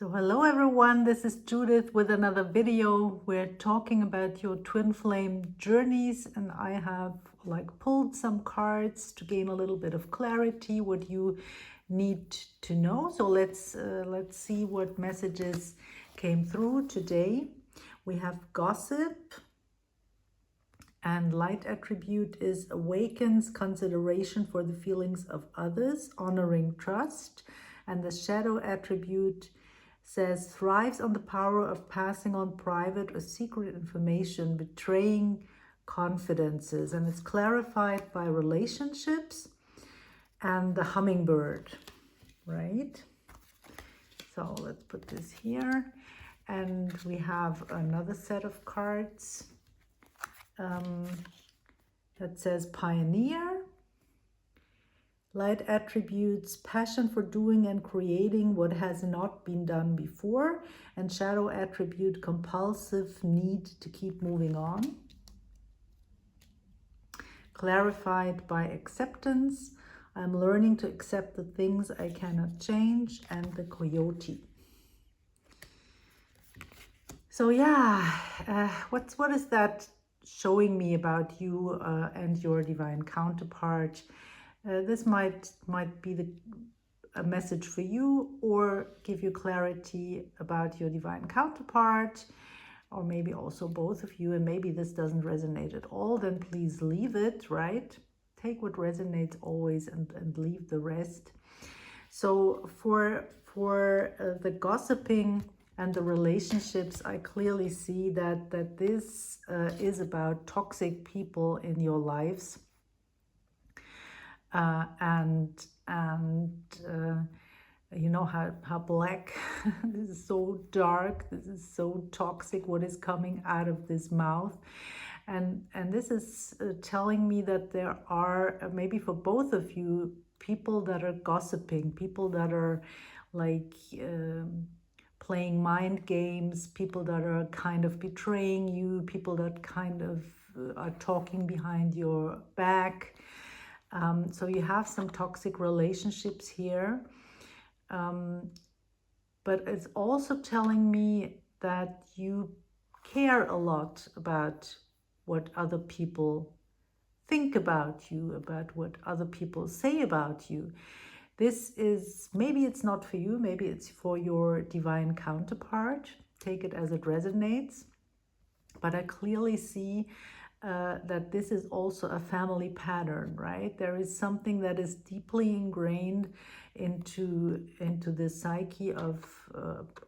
So hello everyone, this is Judith with another video. We're talking about your twin flame journeys, and I have pulled some cards to gain a little bit of clarity what you need to know. So let's see what messages came through today. We have gossip, and light attribute is awakens consideration for the feelings of others, honoring trust, and the shadow attribute says thrives on the power of passing on private or secret information, betraying confidences, and it's clarified by relationships and the hummingbird, right? So let's put this here, and we have another set of cards that says pioneer. Light attributes passion for doing and creating what has not been done before, and shadow attribute compulsive need to keep moving on. Clarified by acceptance. I'm learning to accept the things I cannot change, and the coyote. So yeah, what is that showing me about you and your divine counterpart? This might be a message for you, or give you clarity about your divine counterpart, or maybe also both of you. And maybe this doesn't resonate at all, then please leave it, right? Take what resonates always and leave the rest. So for the gossiping and the relationships, I clearly see that this is about toxic people in your lives. You know how black this is, so dark, this is so toxic what is coming out of this mouth, and this is telling me that there are maybe for both of you people that are gossiping, people that are playing mind games, people that are kind of betraying you, people that kind of are talking behind your back. So you have some toxic relationships here. But it's also telling me that you care a lot about what other people think about you, about what other people say about you. This is, maybe it's not for you, maybe it's for your divine counterpart. Take it as it resonates. But I clearly see that this is also a family pattern, right? There is something that is deeply ingrained into the psyche of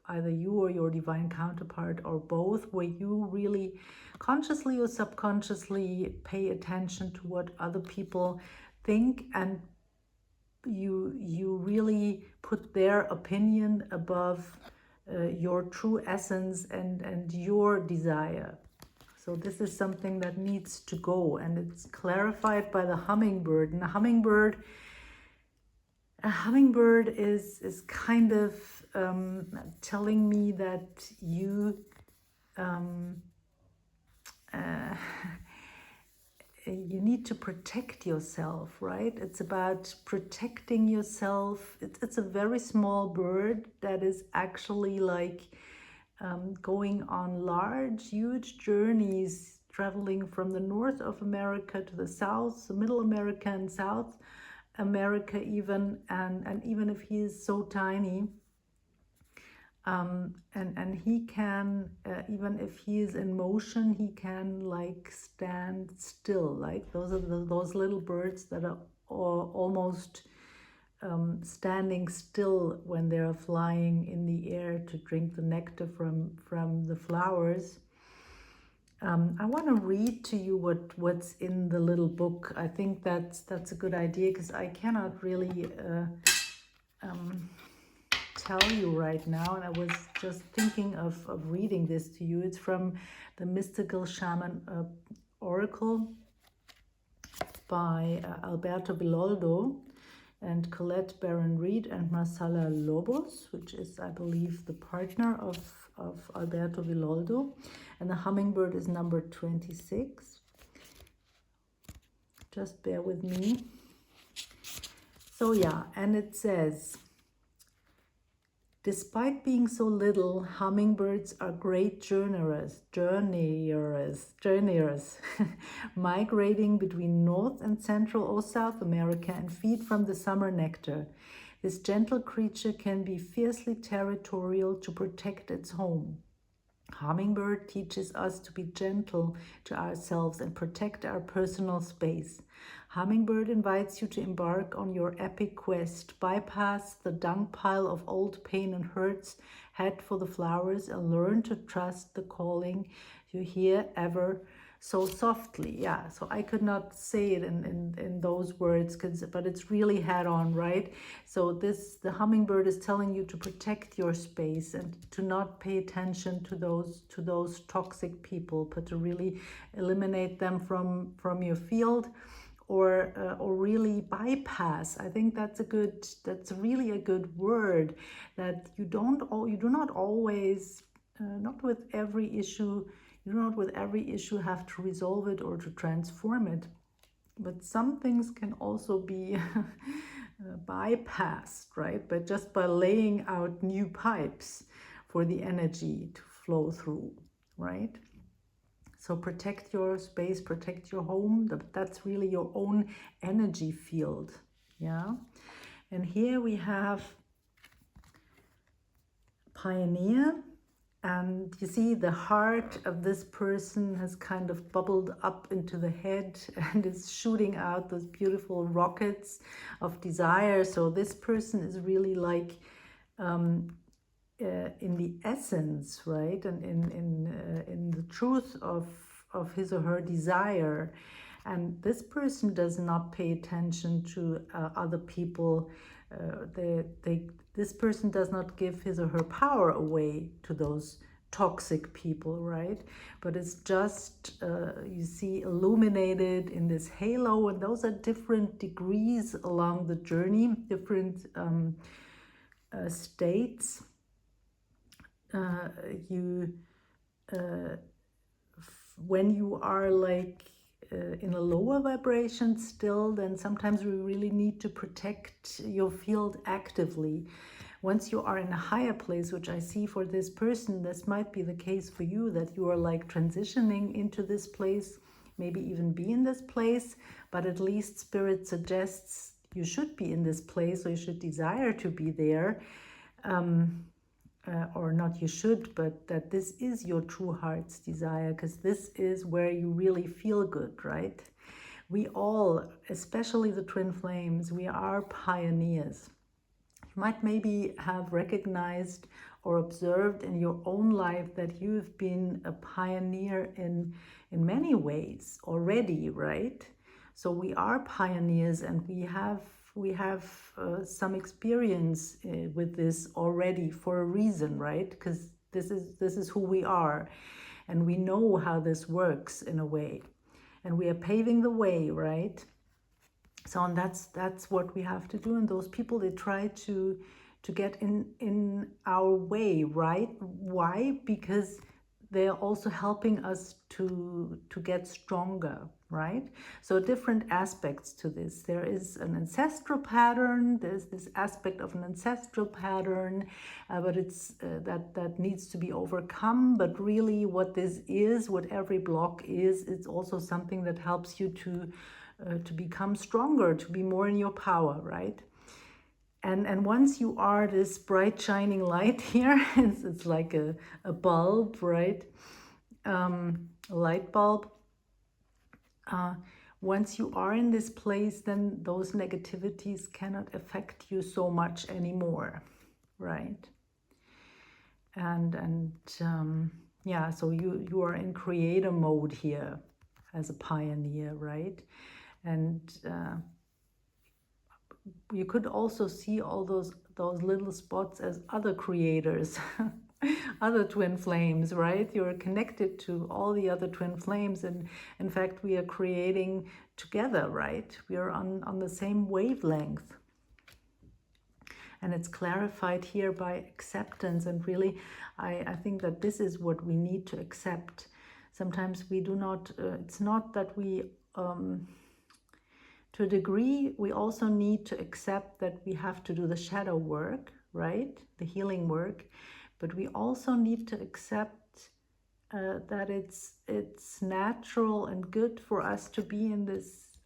either you or your divine counterpart, or both, where you really consciously or subconsciously pay attention to what other people think, and you really put their opinion above your true essence and your desire. So this is something that needs to go, and it's clarified by the hummingbird. And a hummingbird is kind of telling me that you you need to protect yourself, right? It's about protecting yourself. It's a very small bird that is actually going on large, huge journeys, traveling from the north of America to the south, Middle America and South America even, and even if he is so tiny, and he can, even if he is in motion, he can stand still. Those are those little birds that are almost standing still when they're flying in the air to drink the nectar from the flowers. I want to read to you what's in the little book. I think that's a good idea, because I cannot really tell you right now, and I was just thinking of reading this to you. It's from the Mystical Shaman Oracle by Alberto Villoldo and Colette Baron-Reed and Marcela Lobos, which is, I believe, the partner of Alberto Villoldo. And the hummingbird is number 26. Just bear with me. So yeah, and it says, Despite being so little, hummingbirds are great journeyers, migrating between North and Central or South America and feed from the summer nectar. This gentle creature can be fiercely territorial to protect its home. Hummingbird teaches us to be gentle to ourselves and protect our personal space. Hummingbird invites you to embark on your epic quest, bypass the dung pile of old pain and hurts, head for the flowers, and learn to trust the calling you hear ever so softly. Yeah, so I could not say it in those words, but it's really head on, right? So the hummingbird is telling you to protect your space and to not pay attention to those toxic people, but to really eliminate them from your field, or really bypass. I think that's really a good word, that you do not always, not with every issue, you do not with every issue have to resolve it or to transform it, but some things can also be bypassed, right? But just by laying out new pipes for the energy to flow through, right? So protect your space, protect your home. That's really your own energy field. Yeah. And here we have pioneer. And you see the heart of this person has kind of bubbled up into the head and is shooting out those beautiful rockets of desire. So this person is really like in the essence, right, and in the truth of his or her desire. And this person does not pay attention to other people. This person does not give his or her power away to those toxic people, right? But it's just, you see, illuminated in this halo, and those are different degrees along the journey, different states. When you are like in a lower vibration still, then sometimes we really need to protect your field actively. Once you are in a higher place, which I see for this person, this might be the case for you, that you are like transitioning into this place, maybe even be in this place, but at least Spirit suggests you should be in this place, or you should desire to be there. Or not you should, but that this is your true heart's desire, because this is where you really feel good, right? We all, especially the twin flames, we are pioneers. You might maybe have recognized or observed in your own life that you've been a pioneer in many ways already, right? So we are pioneers, and we have some experience with this already for a reason, right? Because this is who we are, and we know how this works in a way, and we are paving the way, right? So, and that's what we have to do. And those people, they try to get in our way, right? Why? Because they're also helping us to get stronger, right? So different aspects to this. There is an ancestral pattern. There's this aspect of an ancestral pattern, but it's that needs to be overcome. But really, what this is, what every block is, it's also something that helps you to become stronger, to be more in your power, right? And once you are this bright shining light here, it's like a bulb, right? A light bulb. Once you are in this place, then those negativities cannot affect you so much anymore, right? And yeah, so you are in creator mode here as a pioneer, right? And you could also see all those little spots as other creators, other twin flames, right? You're connected to all the other twin flames, and in fact we are creating together, right? We are on the same wavelength. And it's clarified here by acceptance, and really I think that this is what we need to accept. Sometimes we do not, it's not that we to a degree, we also need to accept that we have to do the shadow work, right? The healing work. But we also need to accept that it's natural and good for us to be in this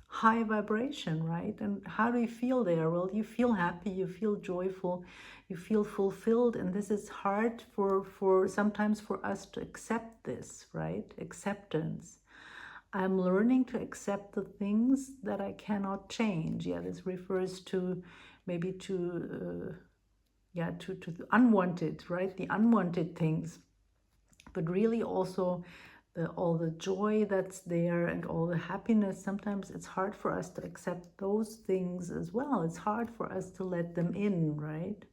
high vibration, right? And how do you feel there? Well, you feel happy, you feel joyful, you feel fulfilled, and this is hard for sometimes for us to accept this, right? Acceptance. I'm learning to accept the things that I cannot change. Yeah, this refers to maybe to to the unwanted, right? The unwanted things, but really also all the joy that's there and all the happiness. Sometimes it's hard for us to accept those things as well. It's hard for us to let them in, right?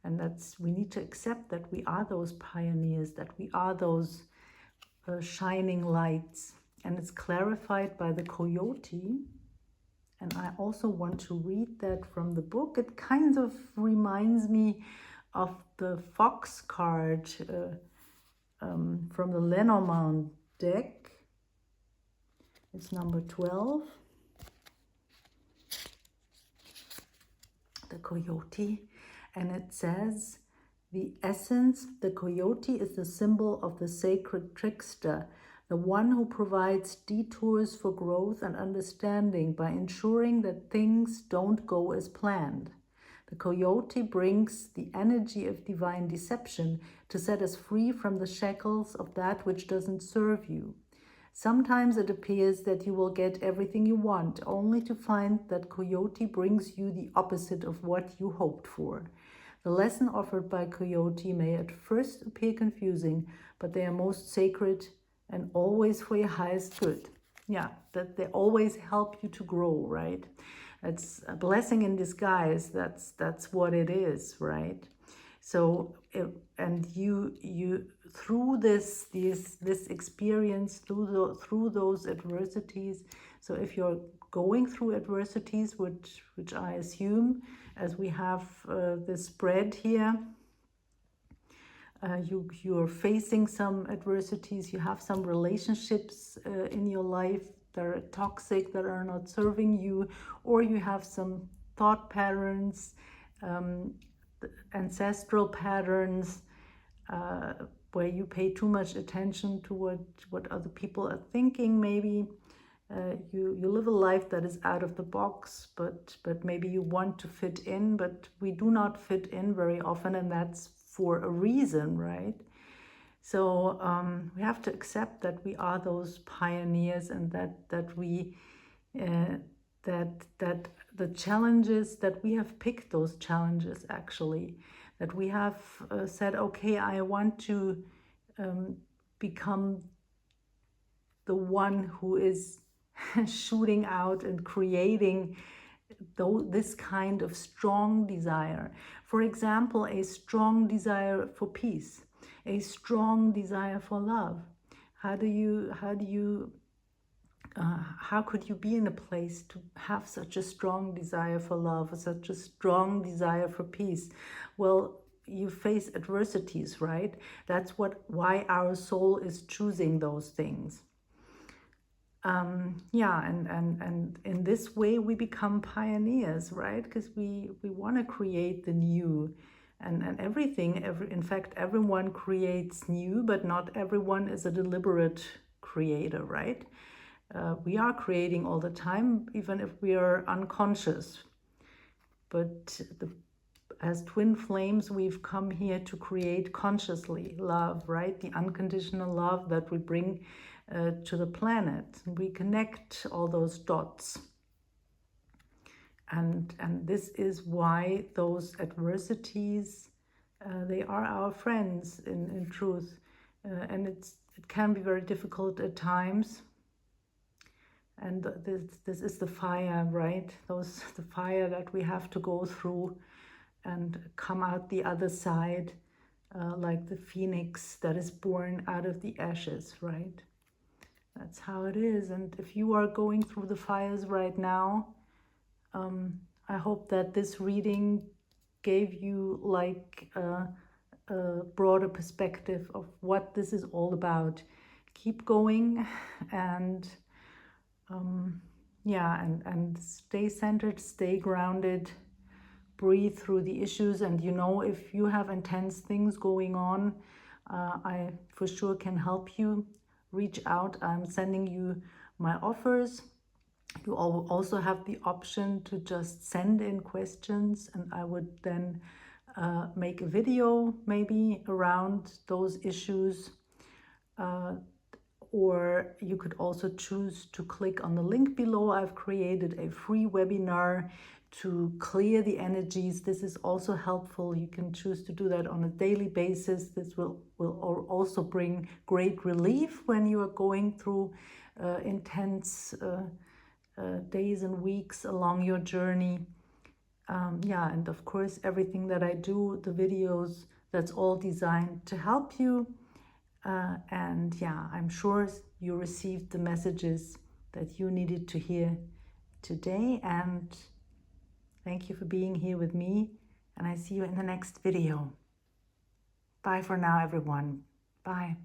And we need to accept that we are those pioneers, that we are those shining lights. And it's clarified by the coyote. And I also want to read that from the book. It kind of reminds me of the fox card from the Lenormand deck. It's number 12. The coyote. And it says, the essence, the coyote is the symbol of the sacred trickster, the one who provides detours for growth and understanding by ensuring that things don't go as planned. The coyote brings the energy of divine deception to set us free from the shackles of that which doesn't serve you. Sometimes it appears that you will get everything you want, only to find that coyote brings you the opposite of what you hoped for. The lesson offered by coyote may at first appear confusing, but they are most sacred and always for your highest good. Yeah, that they always help you to grow, right? It's a blessing in disguise. That's what it is, right? So, and you through this experience, through those adversities. So, if you're going through adversities, which I assume, as we have this spread here, you're facing some adversities. You have some relationships in your life that are toxic, that are not serving you, or you have some thought patterns, ancestral patterns, where you pay too much attention to what other people are thinking. Maybe you live a life that is out of the box, but maybe you want to fit in, but we do not fit in very often, and that's for a reason, right? So we have to accept that we are those pioneers, and that we that the challenges that we have picked, those challenges actually, that we have said, okay, I want to become the one who is shooting out and creating this kind of strong desire. For example, a strong desire for peace, a strong desire for love. How could you be in a place to have such a strong desire for love, such a strong desire for peace? Well, you face adversities, right? That's why our soul is choosing those things. And in this way we become pioneers, right? Because we want to create the new, and everything. In fact, everyone creates new, but not everyone is a deliberate creator, right? We are creating all the time, even if we are unconscious. But as twin flames, we've come here to create consciously love, right? The unconditional love that we bring to the planet. We connect all those dots. And this is why those adversities, they are our friends in truth. And it can be very difficult at times. And this is the fire, right? The fire that we have to go through and come out the other side, like the phoenix that is born out of the ashes, right? That's how it is. And if you are going through the fires right now, I hope that this reading gave you like a broader perspective of what this is all about. Keep going, and and stay centered, stay grounded, breathe through the issues. And you know, if you have intense things going on, I for sure can help you. Reach out. I'm sending you my offers. You also have the option to just send in questions, and I would then make a video maybe around those issues. Or you could also choose to click on the link below. I've created a free webinar to clear the energies. This is also helpful. You can choose to do that on a daily basis. This will also bring great relief when you are going through intense days and weeks along your journey. Yeah, and of course, everything that I do, the videos, that's all designed to help you. And yeah, I'm sure you received the messages that you needed to hear today. And thank you for being here with me. And I see you in the next video. Bye for now, everyone. Bye.